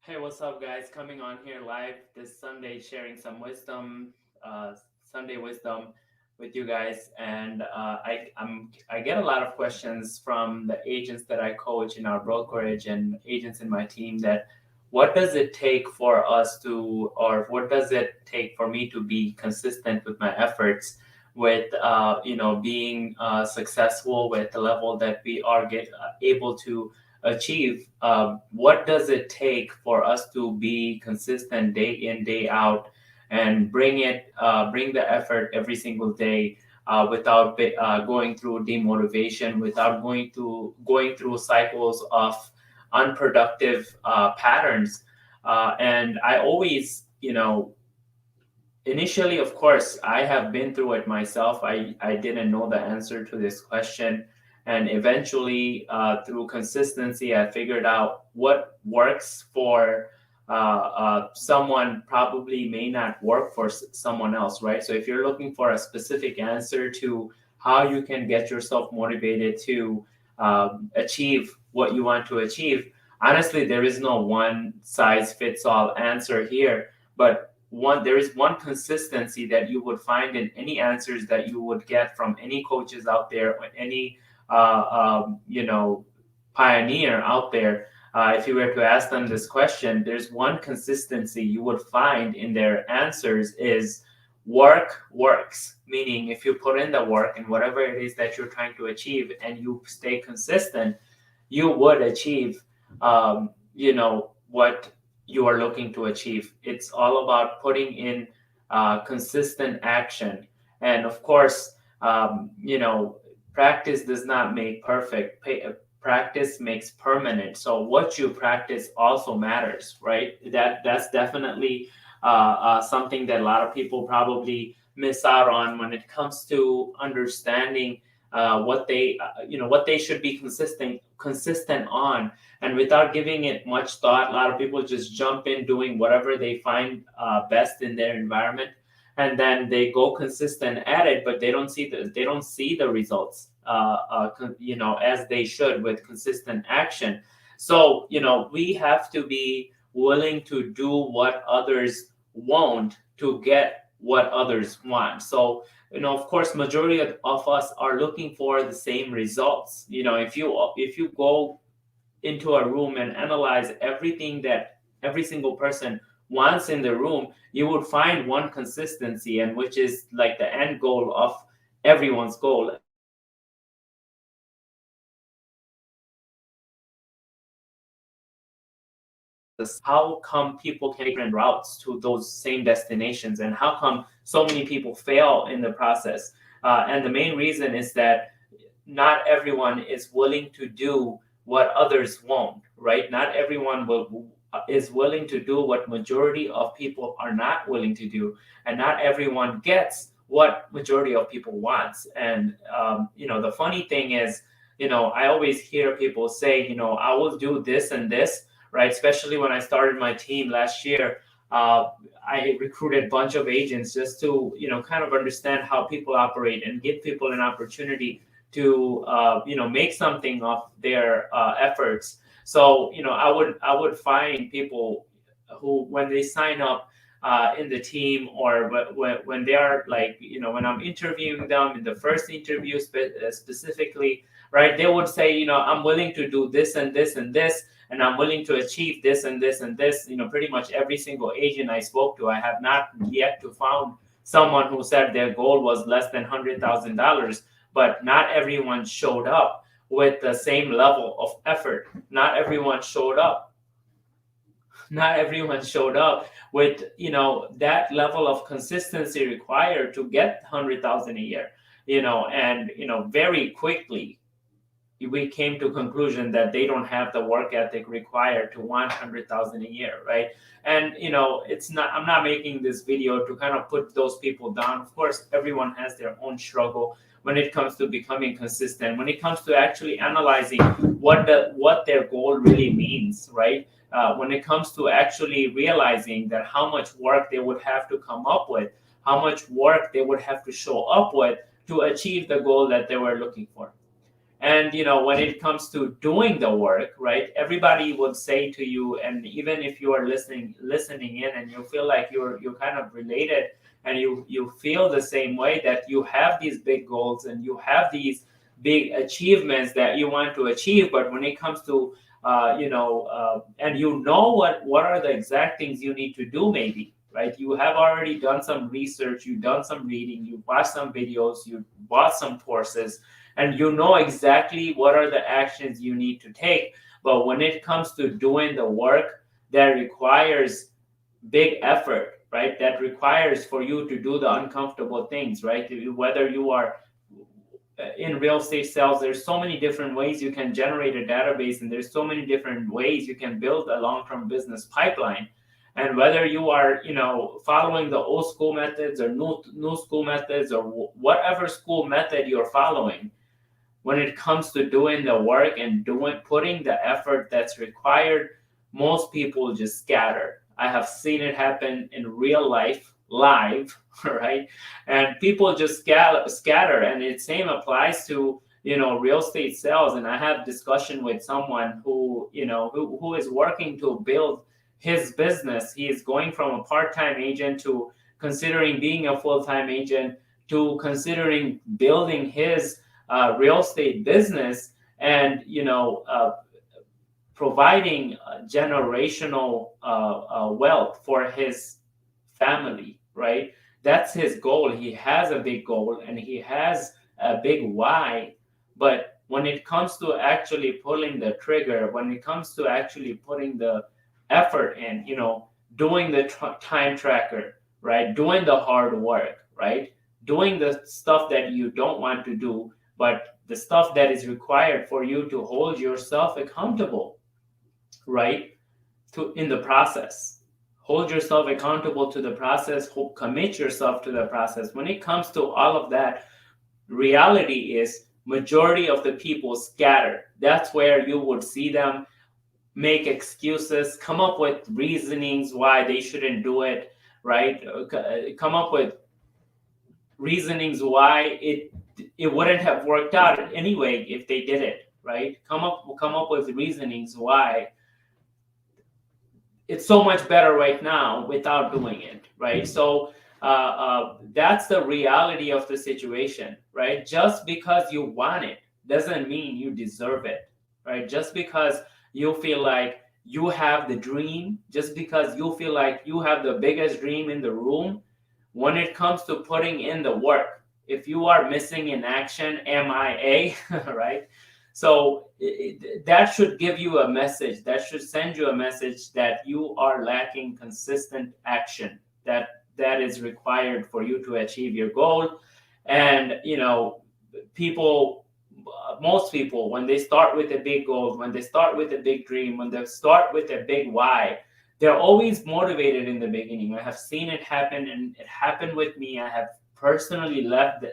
Hey, what's up, guys? Coming on here live this Sunday, sharing some wisdom, uh, Sunday wisdom with you guys. And I get a lot of questions from the agents that I coach in our brokerage and agents in my team that what does it take for us to, or what does it take for me to be consistent with my efforts, with being successful with the level that we are able to achieve. What does it take for us to be consistent day in, day out, and bring the effort every single day without going through demotivation, without going through cycles of unproductive patterns. And I always, initially, of course, I have been through it myself. I didn't know the answer to this question. And eventually, through consistency, I figured out what works for someone probably may not work for someone else, right? So if you're looking for a specific answer to how you can get yourself motivated to achieve what you want to achieve, honestly, there is no one size fits all answer here. But there is one consistency that you would find in any answers that you would get from any coaches out there or any pioneer out there. If you were to ask them this question, there's one consistency you would find in their answers is work works. Meaning, if you put in the work and whatever it is that you're trying to achieve and you stay consistent, you would achieve, what you are looking to achieve. It's all about putting in consistent action. And of course, practice does not make perfect. Practice makes permanent. So what you practice also matters, right? That's definitely something that a lot of people probably miss out on when it comes to understanding what they should be consistent on. And without giving it much thought, a lot of people just jump in doing whatever they find best in their environment, and then they go consistent at it, but they don't see the results as they should with consistent action. So we have to be willing to do what others won't to get what others want. So of course, majority of us are looking for the same results. If you go into a room and analyze everything that every single person wants in the room, you would find one consistency, and which is like the end goal of everyone's goal. How come people can take different routes to those same destinations, and how come so many people fail in the process? And the main reason is that not everyone is willing to do what others won't, right? Not everyone is willing to do what majority of people are not willing to do, and not everyone gets what majority of people wants. And the funny thing is, I always hear people say, I will do this and this, right? Especially when I started my team last year, I recruited a bunch of agents just to kind of understand how people operate and give people an opportunity to make something of their efforts. So I would find people who, when they sign up in the team, or when they are like, when I'm interviewing them in the first interview specifically, right? They would say, I'm willing to do this and this and this, and I'm willing to achieve this and this and this. Pretty much every single agent I spoke to, I have not yet to found someone who said their goal was less than $100,000. But not everyone showed up with the same level of effort. Not everyone showed up. Not everyone showed up with that level of consistency required to get 100,000 a year. And very quickly we came to conclusion that they don't have the work ethic required to want 100,000 a year, right? And it's not. I'm not making this video to kind of put those people down. Of course, everyone has their own struggle when it comes to becoming consistent. When it comes to actually analyzing what their goal really means, right? When it comes to actually realizing that how much work they would have to come up with, how much work they would have to show up with to achieve the goal that they were looking for. And when it comes to doing the work, right, everybody would say to you, and even if you are listening in and you feel like you're kind of related, and you feel the same way, that you have these big goals and you have these big achievements that you want to achieve, but when it comes to and what are the exact things you need to do, maybe, right? You have already done some research, you've done some reading, you watched some videos, you bought some courses, and you know exactly what are the actions you need to take. But when it comes to doing the work, that requires big effort, right? That requires for you to do the uncomfortable things, right? Whether you are in real estate sales, there's so many different ways you can generate a database, and there's so many different ways you can build a long-term business pipeline. And whether you are following the old school methods or new school methods, or whatever school method you're following, when it comes to doing the work and putting the effort that's required, most people just scatter. I have seen it happen in real life, live, right? And people just scatter, and the same applies to real estate sales. And I have discussion with someone who who is working to build his business. He is going from a part-time agent to considering being a full-time agent, to considering building his real estate business, and providing generational wealth for his family, right? That's his goal. He has a big goal and he has a big why. But when it comes to actually pulling the trigger, when it comes to actually putting the effort in, doing the time tracker, right? Doing the hard work, right? Doing the stuff that you don't want to do, but the stuff that is required for you to hold yourself accountable, right? In the process, hold yourself accountable to the process, commit yourself to the process. When it comes to all of that, reality is majority of the people scatter. That's where you would see them make excuses, come up with reasonings why they shouldn't do it, right? Come up with reasonings why it wouldn't have worked out anyway if they did it, right? Come up with reasonings why it's so much better right now without doing it, right? So that's the reality of the situation, right? Just because you want it doesn't mean you deserve it, right? Just because you feel like you have the dream, just because you feel like you have the biggest dream in the room, when it comes to putting in the work, if you are missing in action, MIA, right? So that should give you a message. That should send you a message that you are lacking consistent action that is required for you to achieve your goal. And most people, when they start with a big goal, when they start with a big dream, when they start with a big why, they're always motivated in the beginning. I have seen it happen, and it happened with me. I have personally lived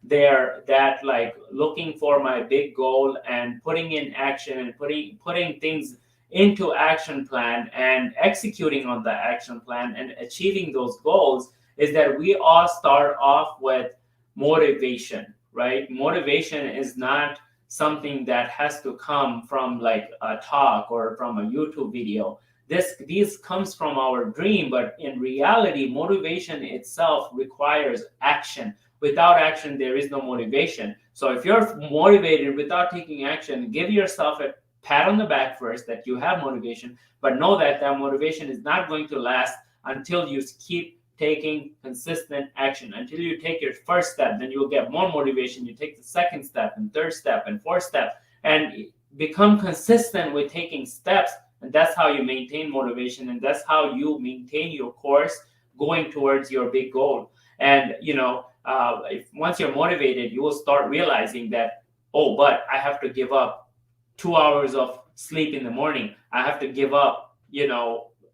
there, that like looking for my big goal and putting in action and putting things into action plan and executing on the action plan and achieving those goals, is that we all start off with motivation, right? Motivation is not something that has to come from like a talk or from a YouTube video. These comes from our dream, but in reality, motivation itself requires action. Without action, there is no motivation. So if you're motivated without taking action, give yourself a pat on the back first that you have motivation, but know that that motivation is not going to last until you keep taking consistent action. Until you take your first step, then you'll get more motivation. You take the second step and third step and fourth step, and become consistent with taking steps. And that's how you maintain motivation, and that's how you maintain your course going towards your big goal. And if once you're motivated, you will start realizing that, oh, but I have to give up 2 hours of sleep in the morning. I have to give up,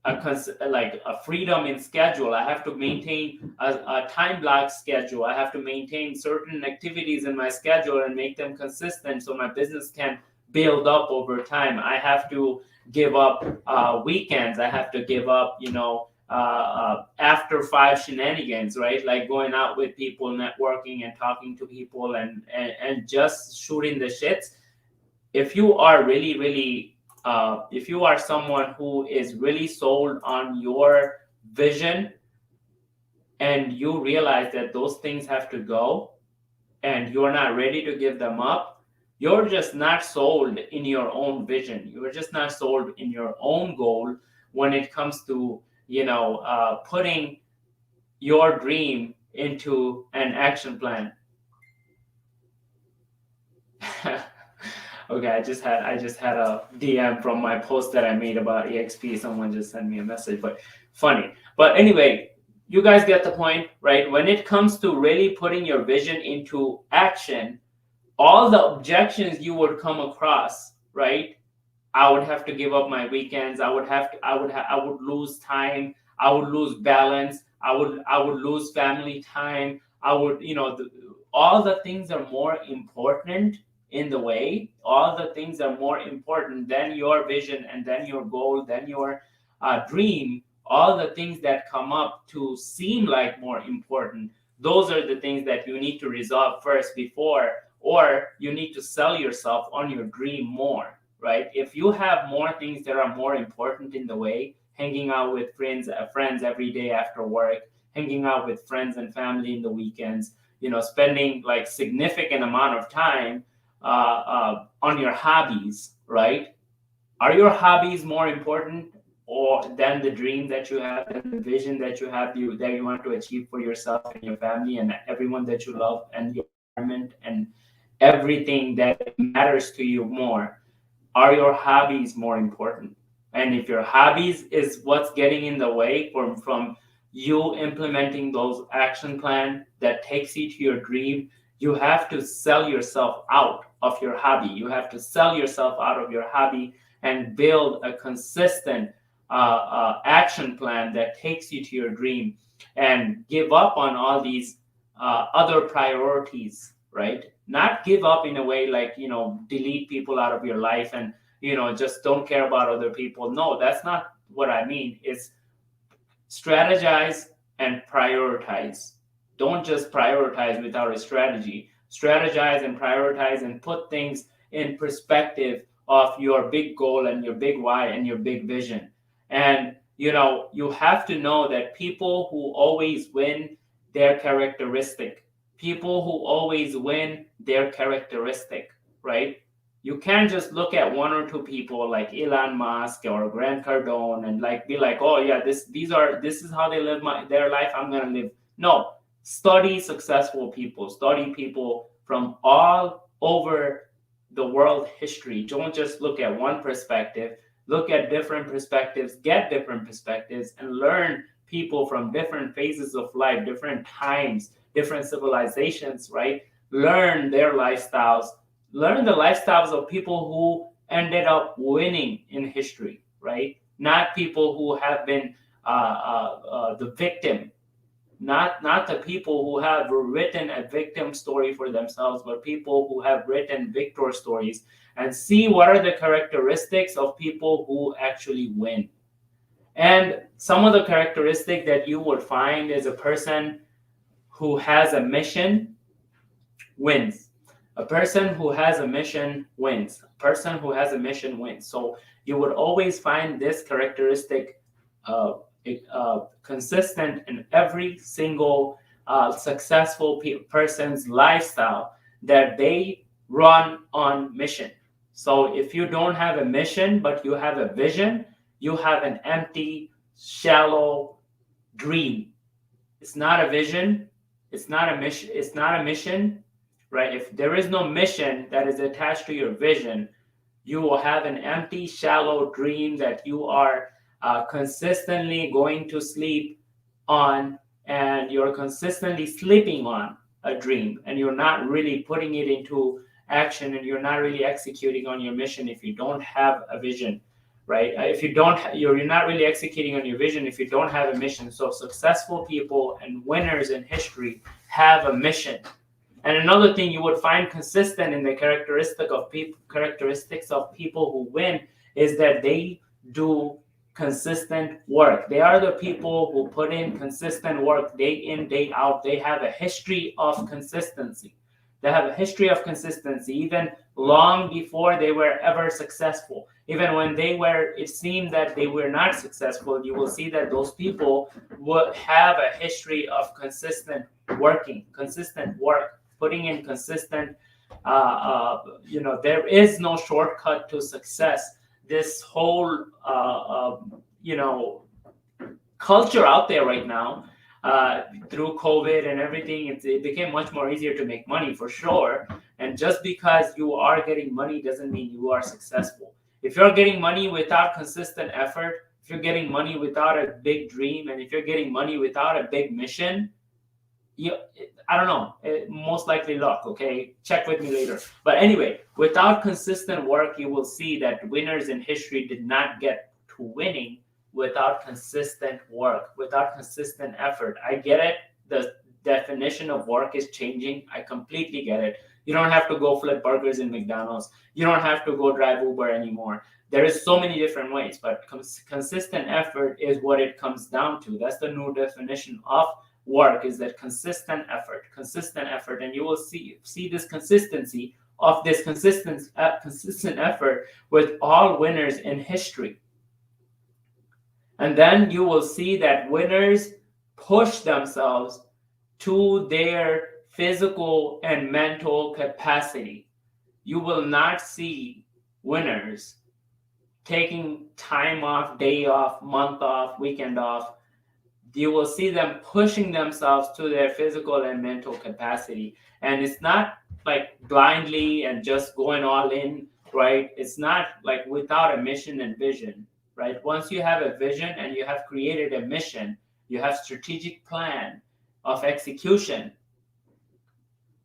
a freedom in schedule. I have to maintain a time block schedule. I have to maintain certain activities in my schedule and make them consistent so my business can build up over time. I have to give up weekends. I have to give up, after five shenanigans, right? Like going out with people, networking and talking to people and just shooting the shits. If you are really, if you are someone who is really sold on your vision and you realize that those things have to go and you're not ready to give them up, you're just not sold in your own vision. You're just not sold in your own goal when it comes to, putting your dream into an action plan. Okay, I just had a DM from my post that I made about EXP. Someone just sent me a message, but funny. But anyway, you guys get the point, right? When it comes to really putting your vision into action, all the objections you would come across, right? I would have to give up my weekends. I would lose time. I would lose balance. I would lose family time. I would, all the things are more important in the way. All the things are more important than your vision and then your goal, then your dream. All the things that come up to seem like more important, those are the things that you need to resolve first before, or you need to sell yourself on your dream more, right? If you have more things that are more important in the way, hanging out with friends every day after work, hanging out with friends and family in the weekends, spending like significant amount of time on your hobbies, right? Are your hobbies more important or than the dream that you have and the vision that you have that you want to achieve for yourself and your family and everyone that you love and your environment and everything that matters to you more? Are your hobbies more important? And if your hobbies is what's getting in the way from you implementing those action plan that takes you to your dream, you have to sell yourself out of your hobby. You have to sell yourself out of your hobby and build a consistent action plan that takes you to your dream, and give up on all these other priorities, right? Not give up in a way like, delete people out of your life and, just don't care about other people. No, that's not what I mean. It's strategize and prioritize. Don't just prioritize without a strategy. Strategize and prioritize and put things in perspective of your big goal and your big why and your big vision. And, you have to know that people who always win, their characteristic. People who always win, their characteristic, right? You can't just look at one or two people like Elon Musk or Grant Cardone and like be like, oh yeah, this is how they live their life. I'm gonna live. No, study successful people. Study people from all over the world history. Don't just look at one perspective. Look at different perspectives. Get different perspectives and learn people from different phases of life, different times, different civilizations, right? Learn their lifestyles. Learn the lifestyles of people who ended up winning in history, right? Not people who have been the victim, not the people who have written a victim story for themselves, but people who have written victor stories, and see what are the characteristics of people who actually win. And some of the characteristics that you would find is a person who has a mission wins. A person who has a mission wins. A person who has a mission wins. So you would always find this characteristic consistent in every single successful person's lifestyle, that they run on mission. So if you don't have a mission, but you have a vision, you have an empty, shallow dream. It's not a vision. It's not a mission. It's not a mission, right? If there is no mission that is attached to your vision, you will have an empty, shallow dream that you are consistently going to sleep on, and you're consistently sleeping on a dream, and you're not really putting it into action, and you're not really executing on your mission if you don't have a vision, right? If you don't, you're not really executing on your vision if you don't have a mission. So successful people and winners in history have a mission. And another thing you would find consistent in the characteristics of people who win is that they do consistent work. They are the people who put in consistent work day in, day out. They have a history of consistency. They have a history of consistency, even long before they were ever successful. Even when it seemed that they were not successful, you will see that those people would have a history of consistent work, putting in consistent, there is no shortcut to success. This whole, culture out there right now, through COVID and everything, it became much more easier to make money for sure. And just because you are getting money doesn't mean you are successful. If you're getting money without consistent effort, if you're getting money without a big dream, and if you're getting money without a big mission, I don't know, most likely luck, okay? Check with me later. But anyway, without consistent work, you will see that winners in history did not get to winning without consistent work, without consistent effort. I get it. The definition of work is changing. I completely get it. You don't have to go flip burgers in McDonald's. You don't have to go drive Uber anymore. There is so many different ways, but consistent effort is what it comes down to. That's the new definition of work, is that consistent effort. And you will see this consistency of this consistent effort with all winners in history. And then you will see that winners push themselves to their physical and mental capacity. You will not see winners taking time off, day off, month off, weekend off. You will see them pushing themselves to their physical and mental capacity. And it's not like blindly and just going all in, right? It's not like without a mission and vision, right? Once you have a vision and you have created a mission, you have strategic plan of execution,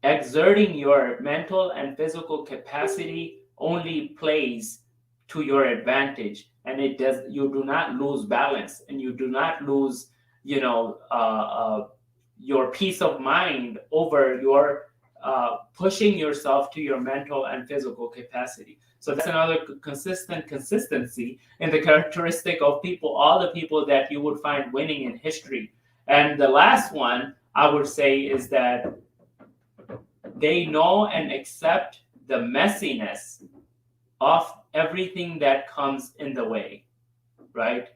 exerting your mental and physical capacity only plays to your advantage. And you do not lose balance, and you do not lose your peace of mind over your pushing yourself to your mental and physical capacity. So that's another consistency in the characteristic of all the people that you would find winning in history. And the last one I would say is that they know and accept the messiness of everything that comes in the way, right?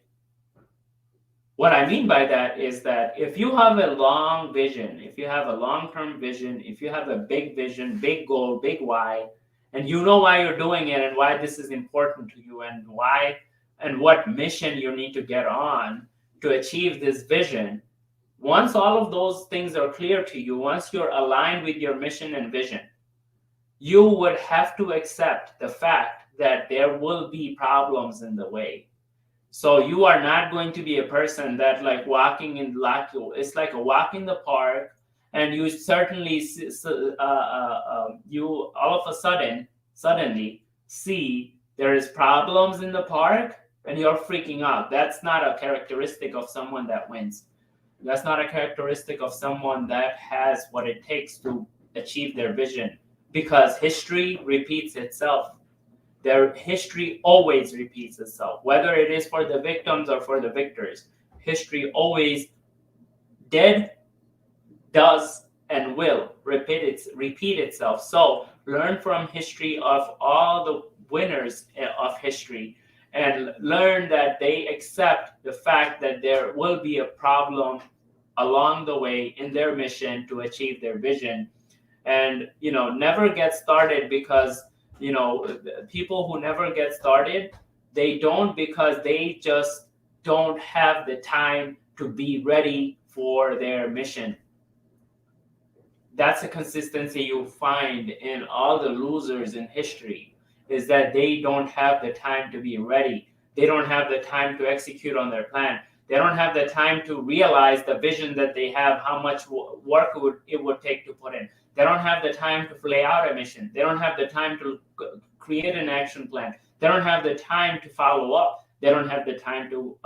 What I mean by that is that if you have a long vision, if you have a long-term vision, if you have a big vision, big goal, big why, and you know why you're doing it and why this is important to you and why and what mission you need to get on to achieve this vision, once all of those things are clear to you, once you're aligned with your mission and vision, you would have to accept the fact that there will be problems in the way. So you are not going to be a person that like walking in it's like a walk in the park, and you certainly you all of a suddenly see there is problems in the park and you're freaking out. That's not a characteristic of someone that wins. That's not a characteristic of someone that has what it takes to achieve their vision, because history repeats itself. Their history always repeats itself, whether it is for the victims or for the victors. History always did, does, and will repeat itself. So learn from history of all the winners of history, and learn that they accept the fact that there will be a problem along the way in their mission to achieve their vision. And never get started, because people who never get started, they don't, because they just don't have the time to be ready for their mission. That's a consistency you find in all the losers in history, is that they don't have the time to be ready. They don't have the time to execute on their plan. They don't have the time to realize the vision that they have, how much work it would take to put in. They don't have the time to lay out a mission. They don't have the time to create an action plan. They don't have the time to follow up. They don't have the time to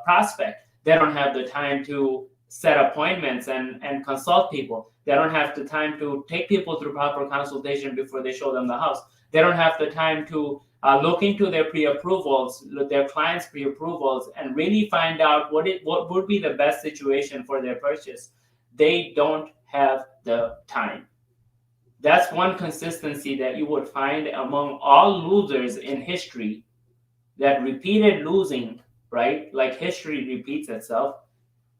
prospect. They don't have the time to set appointments and consult people. They don't have the time to take people through proper consultation before they show them the house. They don't have the time to Look into their pre-approvals, their clients' pre-approvals, and really find out what would be the best situation for their purchase. They don't have the time. That's one consistency that you would find among all losers in history, that repeated losing, right? Like history repeats itself,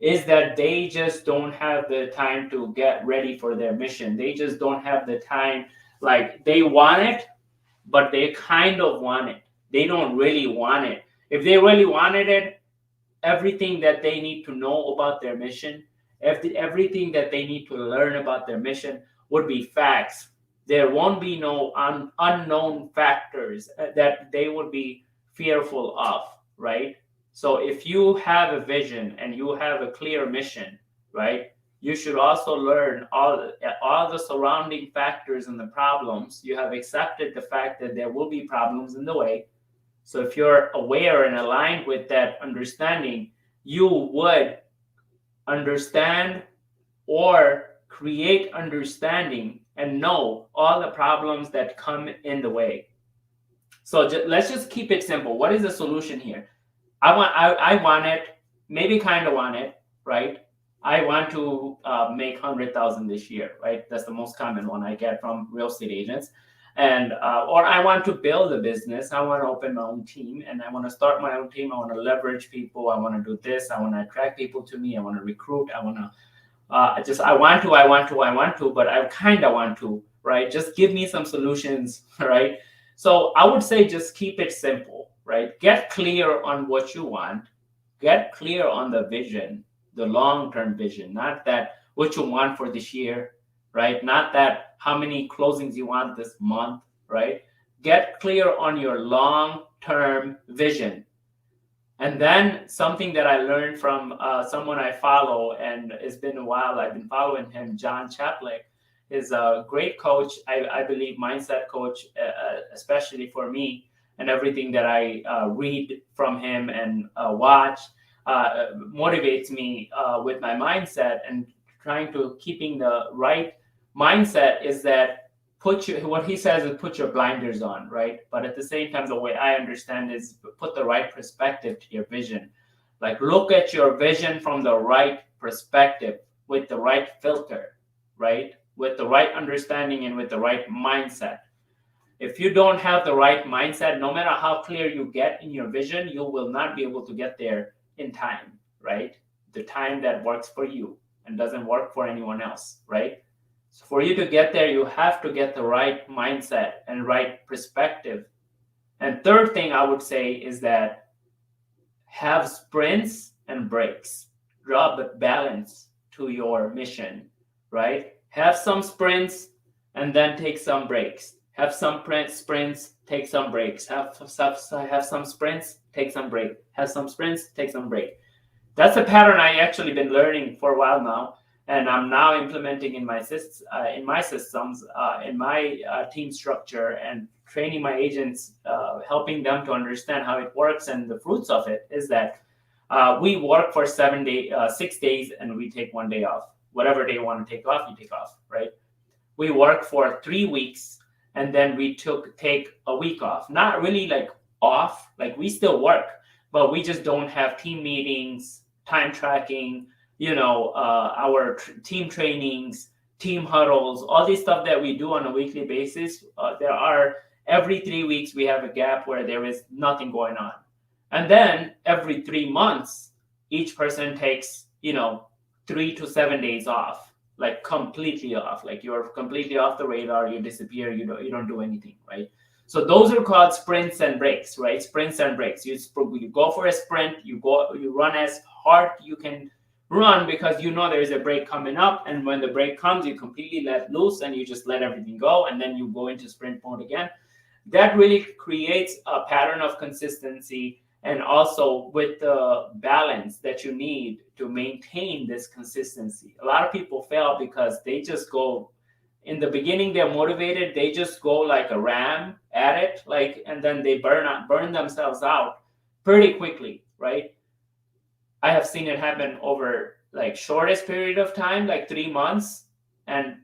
is that they just don't have the time to get ready for their mission. They just don't have the time. Like they want it, but they kind of want it. They don't really want it. If they really wanted it, everything that they need to know about their mission, everything that they need to learn about their mission would be facts. There won't be no unknown factors that they would be fearful of, right? So if you have a vision and you have a clear mission, right, you should also learn all the surrounding factors and the problems. You have accepted the fact that there will be problems in the way. So if you're aware and aligned with that understanding, you would understand or create understanding and know all the problems that come in the way. So let's just keep it simple. What is the solution here? I want it, maybe kind of want it, right? I want to make 100,000 this year, right? That's the most common one I get from real estate agents. And or I want to build a business. I want to open my own team, and I want to start my own team. I want to leverage people. I want to do this. I want to attract people to me. I want to recruit. I want to I want to, but I kind of want to, right? Just give me some solutions, right? So I would say just keep it simple, right? Get clear on what you want. Get clear on the vision, the long-term vision, not that what you want for this year, right? Not that how many closings you want this month, right? Get clear on your long-term vision. And then something that I learned from someone I follow, and it's been a while, I've been following him, John Chaplick, is a great coach, I believe mindset coach, especially for me, and everything that I read from him and watch motivates me with my mindset, and trying to keeping the right mindset is that what he says is put your blinders on, right? But at the same time, the way I understand is put the right perspective to your vision. Like look at your vision from the right perspective with the right filter, right? With the right understanding and with the right mindset. If you don't have the right mindset, no matter how clear you get in your vision, you will not be able to get there in time, right? The time that works for you and doesn't work for anyone else, right? So for you to get there, you have to get the right mindset and right perspective. And third thing I would say is that have sprints and breaks. Draw the balance to your mission, right? Have some sprints and then take some breaks. Have some sprints, take some breaks. Have some sprints, take some break. Have some sprints, take some break. That's a pattern I actually been learning for a while now, and I'm now implementing in my systems, in my team structure, and training my agents, helping them to understand how it works. And the fruits of it is that we work for 6 days, and we take 1 day off. Whatever day you want to take off, you take off, right? We work for 3 weeks, and then we take a week off. Not really like off, like we still work, but we just don't have team meetings, time tracking, our team trainings, team huddles, all this stuff that we do on a weekly basis. There are every 3 weeks we have a gap where there is nothing going on. And then every 3 months, each person takes, 3 to 7 days off, like completely off, like you're completely off the radar, you disappear, you don't do anything, right? So those are called sprints and breaks, right? Sprints and breaks. You go for a sprint, you run as hard you can run because there is a break coming up, and when the break comes, you completely let loose and you just let everything go, and then you go into sprint mode again. That really creates a pattern of consistency, and also with the balance that you need to maintain this consistency. A lot of people fail because they just go, in the beginning they're motivated, they just go like a ram at it, and then they burn themselves out pretty quickly, right? I have seen it happen over like shortest period of time, like 3 months, and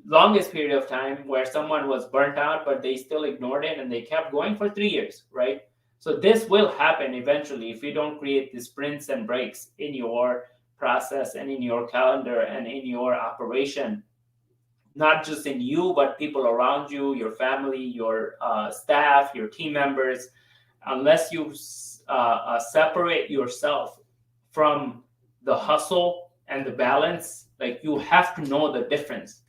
longest period of time where someone was burnt out, but they still ignored it and they kept going for 3 years, right? So this will happen eventually if you don't create the sprints and breaks in your process and in your calendar and in your operation, not just in you, but people around you, your family, your staff, your team members. Unless you separate yourself from the hustle and the balance, like you have to know the difference.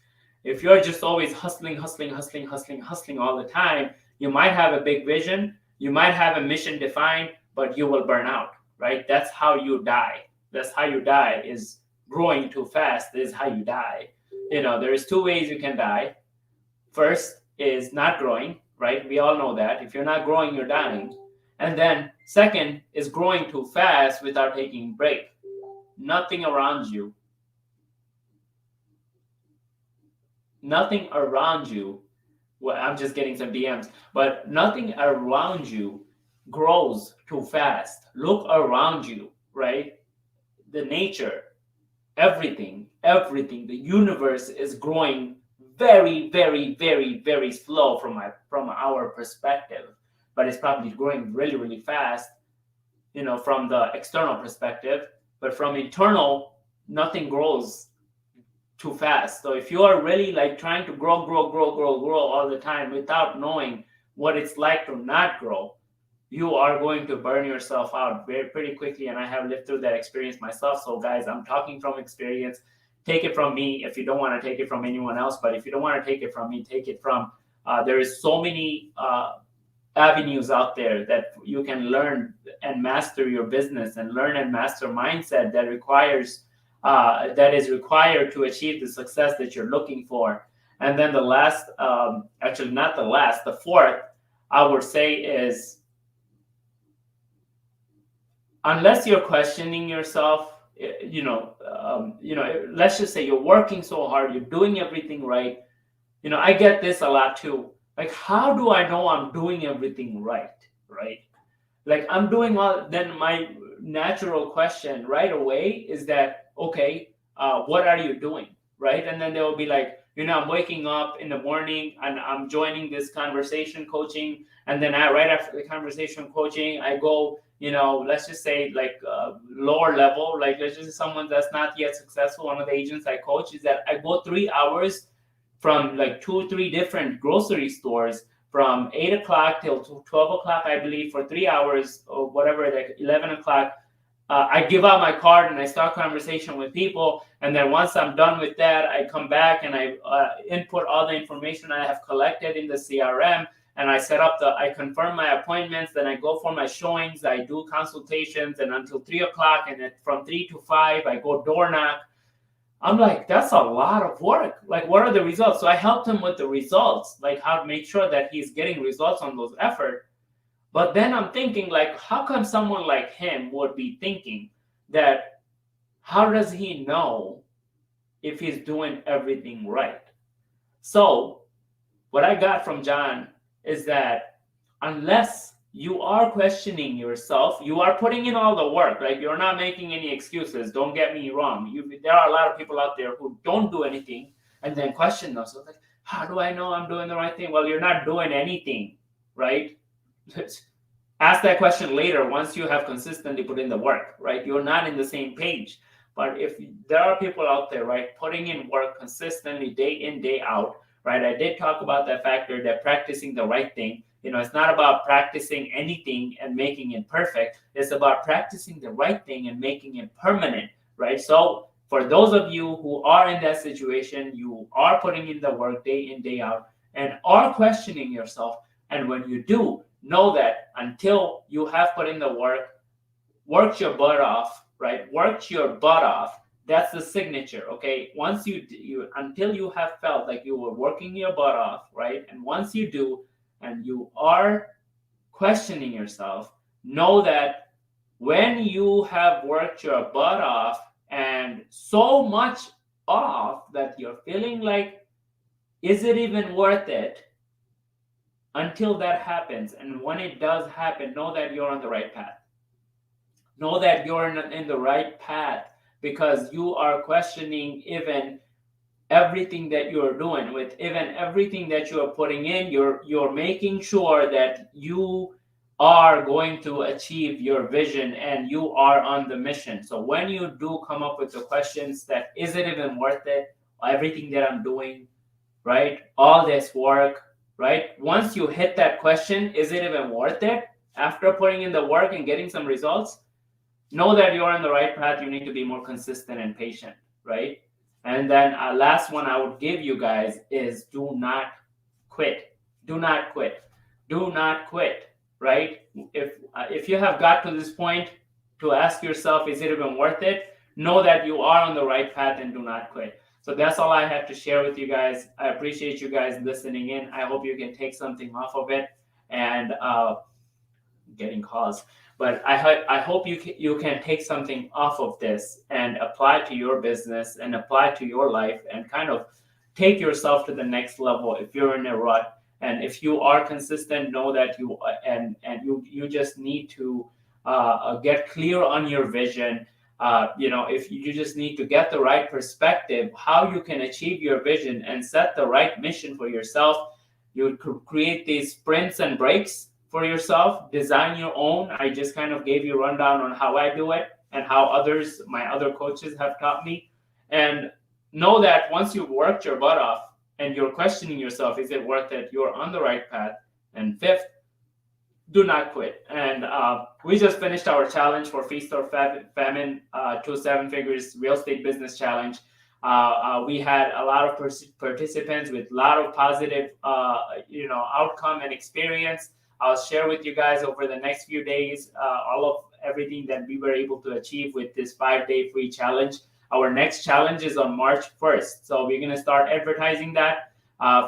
If you're just always hustling all the time, you might have a big vision, you might have a mission defined, but you will burn out, right? That's how you die. That's how you die, is growing too fast is how you die. There's two ways you can die. First is not growing, right? We all know that. If you're not growing, you're dying. And then second is growing too fast without taking a break. Nothing around you, well, I'm just getting some DMs, but nothing around you grows too fast. Look around you, right? The nature, everything, the universe is growing very, very, very, very slow from our perspective, but it's probably growing really, really fast, from the external perspective. But from internal, nothing grows too fast. So if you are really like trying to grow all the time without knowing what it's like to not grow, you are going to burn yourself out pretty quickly. And I have lived through that experience myself. So guys, I'm talking from experience. Take it from me if you don't want to take it from anyone else. But if you don't want to take it from me, take it from, there is so many avenues out there that you can learn and master your business and learn and master mindset that is required to achieve the success that you're looking for. And then the last, actually not the last, the fourth, I would say is, unless you're questioning yourself, let's just say you're working so hard, you're doing everything right. I get this a lot too. Like, how do I know I'm doing everything right? Right? Like, I'm doing all. Then my natural question right away is that, okay, what are you doing? Right? And then they will be like, I'm waking up in the morning and I'm joining this conversation coaching. And then right after the conversation coaching, I go, let's just say like lower level, like let's just say someone that's not yet successful. One of the agents I coach is that I go 3 hours from like 2-3 different grocery stores from 8 o'clock till 12 o'clock, I believe, for 3 hours or whatever, like 11 o'clock. I give out my card and I start conversation with people. And then once I'm done with that, I come back and I input all the information I have collected in the CRM. And I I confirm my appointments. Then I go for my showings. I do consultations and until 3 o'clock. And then from 3 to 5, I go door knock. I'm like, that's a lot of work. Like, what are the results? So I helped him with the results, like how to make sure that he's getting results on those efforts. But then I'm thinking, like, how come someone like him would be thinking that, how does he know if he's doing everything right? So what I got from John is that unless you are questioning yourself, you are putting in all the work, right? You're not making any excuses. Don't get me wrong. There are a lot of people out there who don't do anything and then question themselves, like, how do I know I'm doing the right thing? Well, you're not doing anything, right? Ask that question later once you have consistently put in the work, right? You're not in the same page. But if there are people out there, right, putting in work consistently day in, day out, right? I did talk about that factor that practicing the right thing. It's not about practicing anything and making it perfect. It's about practicing the right thing and making it permanent, right? So for those of you who are in that situation, you are putting in the work day in, day out, and are questioning yourself. And when you do, know that until you have put in the work, worked your butt off, right? Worked your butt off. That's the signature, okay? Once you until you have felt like you were working your butt off, right? And once you do, and you are questioning yourself, know that when you have worked your butt off and so much off that you're feeling like, is it even worth it? Until that happens, and when it does happen, know that you're on the right path. Know that you're in the right path, because you are questioning even everything that you're doing, with even everything that you're putting in, you're making sure that you are going to achieve your vision and you are on the mission. So when you do come up with the questions that is it even worth it, everything that I'm doing, right? All this work, right? Once you hit that question, is it even worth it? After putting in the work and getting some results, know that you're on the right path. You need to be more consistent and patient, right? And then last one I would give you guys is do not quit. Do not quit. Do not quit, right? If you have got to this point to ask yourself, is it even worth it? Know that you are on the right path and do not quit. So that's all I have to share with you guys. I appreciate you guys listening in. I hope you can take something off of it. And getting calls, but I hope you can take something off of this and apply to your business and apply to your life and kind of take yourself to the next level if you're in a rut. And if you are consistent, know that you just need to get clear on your vision. If you just need to get the right perspective, how you can achieve your vision and set the right mission for yourself. You create these sprints and breaks for yourself, design your own. I just kind of gave you a rundown on how I do it and how my other coaches have taught me. And know that once you've worked your butt off and you're questioning yourself, is it worth it? You're on the right path. And fifth, do not quit. And we just finished our challenge for Feast or Famine to 7 Figures Real Estate Business Challenge. We had a lot of participants with a lot of positive, outcome and experience. I'll share with you guys over the next few days all of everything that we were able to achieve with this 5-day free challenge. Our next challenge is on March 1st. So we're going to start advertising that.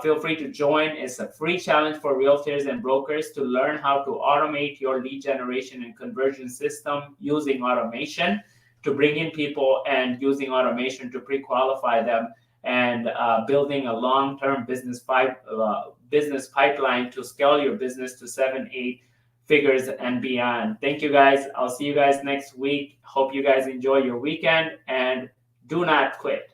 Feel free to join. It's a free challenge for realtors and brokers to learn how to automate your lead generation and conversion system using automation to bring in people and using automation to pre-qualify them and building a long-term business pipeline to scale your business to 7-8 figures and beyond. Thank you guys. I'll see you guys next week. Hope you guys enjoy your weekend and do not quit.